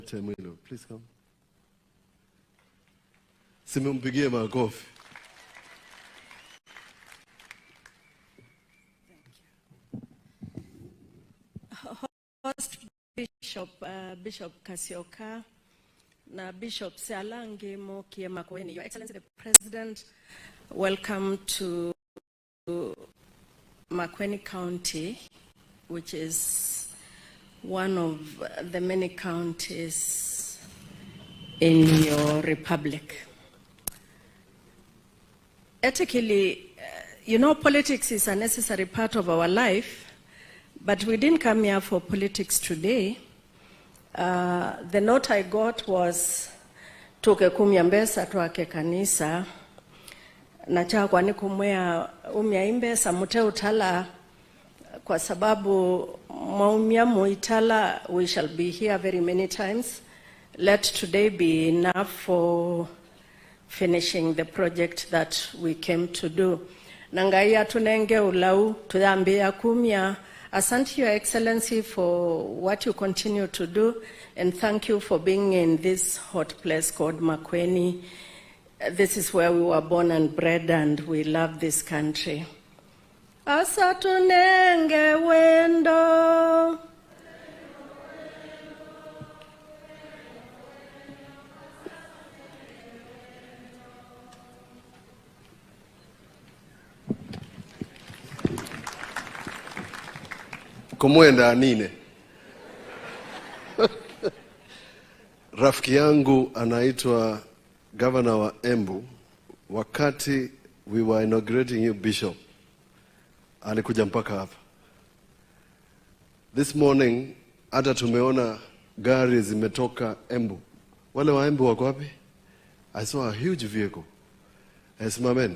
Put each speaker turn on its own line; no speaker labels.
President Mwilu, please come. Simumpigie makofi.
Host Bishop Kasioka na Bishop Sealangi Mokie Makweni. Your Excellency the President, welcome to Makweni County, which is one of the many counties in your republic. Ethically, politics is a necessary part of our life, but we didn't come here for politics today. The note I got was tuke kumyambesa tuake kanisa na cha kwani kumwea imbesa mute utala kwa sababu maumia muitala. We shall be here very many times. Let today be enough for finishing the project that we came to do. Nangaya tunenge ulau tudambia kumya. Asante Your Excellency for what you continue to do, and thank you for being in this hot place called Makweni. This is where we were born and bred, and we love this country. Asatunenge wendo.
Kumwenda nine. Rafiki yangu anaitwa Governor wa Embu. Wakati we were inaugurating you Bishop, alikuja mpaka hapa. This morning hata tumeona gari zimetoka Embu. Wale wa Embu wako wapi? I saw a huge vehicle. Simameni.